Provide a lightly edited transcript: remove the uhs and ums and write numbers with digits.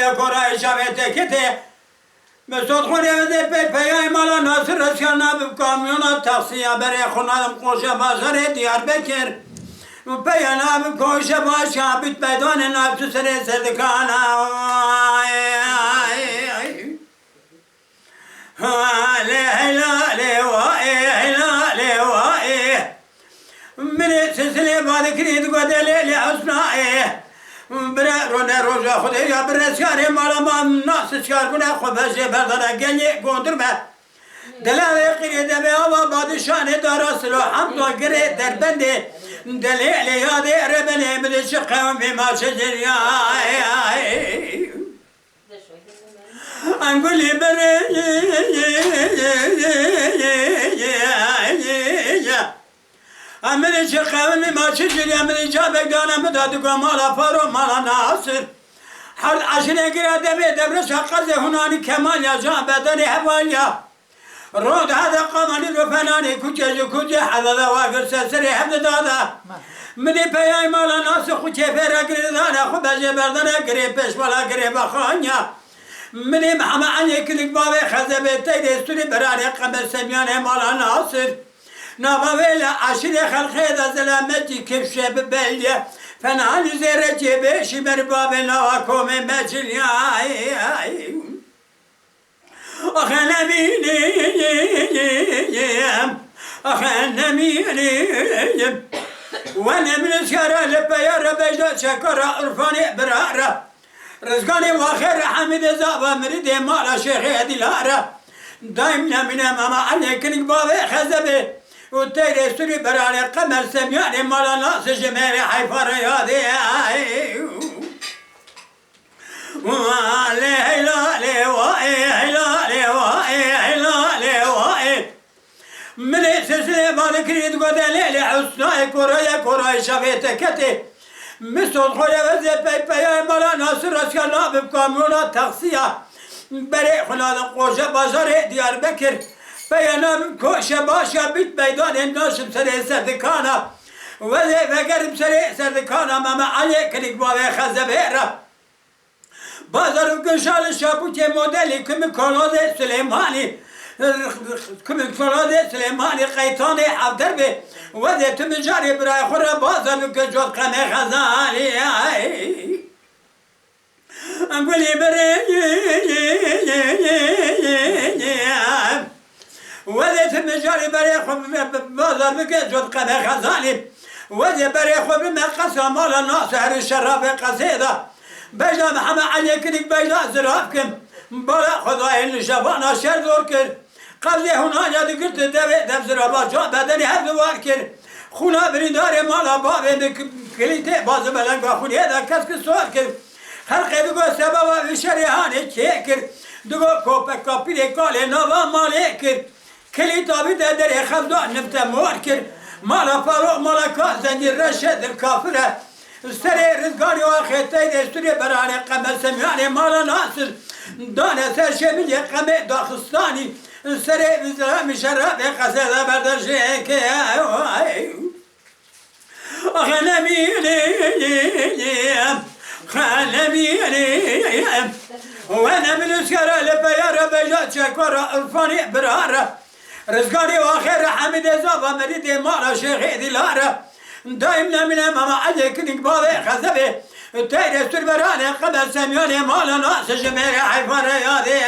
کورای کورای شبیه کته مسعود خوریده پیای مالا ناصر رسیانا به کامیونا تاکسی بره خونادم قوشه بازار دیاربکر پیانا به کوشه باشا بیت بدون نفس سر صدقانا من سلسله بعد كريد قدلي لحسنائه برا رونا روجا خدي يا برا سياري مالا ما ناس سيار كنا خبز بردنا قلي قدر ما دلالي قريد بيوا بعد شان دارسلو حمد قريد دربندي دليل يا دي ربني من الشقة بما شجر يا أنقول لي بري أمري شقاوي ما شجري أمري جابك دانا مدادك مالا فارو مالا ناصر حرد عشرين قرادة بيدبرس حقزي هناني كمال يا جان بدني هواليا رود هذا قماني رفناني كوجي كوجي حذا واقر سرسري حبد دادا مني بياي مالا ناصر خوشي فيرا قريدانا خبجي بردنا قريب بيش ولا قريب خانيا مني محمد عني كلك بابي خزبي تيدي ستوري براني قمر سمياني مالا ناصر نابويلا عشري خلقي ذا زلامتي كيف شاب بليا فنعاني زيرتي بيشي مربابي نواكو من مجليا أخنا ميني أخنا ميني وانا من الشارع لبيار بيجا شكرا عرفاني برارة رزقاني واخر حمد زابا مريدي مالا شيخي دلارة دايمنا من ماما عليك بابي خزبي وتيري سوري براني قمر سمياني مالا ناس جميري حيفا رياضي من سلسلة بالك ريد قدلي لحسناي كوراي كوراي شبيت كتي مسعود خويا وزي بيبايا مالا ناصر رسكنا بكاميونا تاكسيا بري خلال قوشة بازار دياربكر بيانا كوشة باشا بيت ميدان الناشم سري سردكانا وزي فقرب سري سردكانا ماما علي كنك بابي خزبيرا بازار قشال شابوتي موديلي كم كولودي سليماني كم كولودي سليماني قيطاني عبدربي وزي تمجاري براي خورا بازار قشال قمي خزالي أقولي بري وذي تمجاري بري خب بازار بقشال قمي خزالي وذي بري خب ما قسم على الناس هر الشراب قصيدة بيجا محمد علي كنك بيجا زرافكم بلا خداي اللي شبانا شر دور كر قبل هنا جاد قلت دبي دب زرافا جا بدني هب واكر خونا بريدار مالا باب كليته باز بلنگ خوني هذا كسك سوار كر خلق دغو سبب شريهاني كيكر دغو كوبك كابي قال نوا مالكر كليته بدر خمدو نبت موركر مالا فاروق مالا كازني رشد الكافره سري رزقاني واخيتي دستوري براني قمر سمياني مالا ناصر دانا سرشميلي قمي داخستاني سري بزرامي شرابي قصيدة بردشيك أخنا ميلي خانا ميلي وانا من السكرة لبيارة بيجات شكورة عرفاني برارة رزقاني واخير حمد زابا مريدي مالا شيخي دلارة دائما من ماما علي كنك بابي خزبي تيري سربراني قبل سميوني مالا ناس جميري حيفا رياضي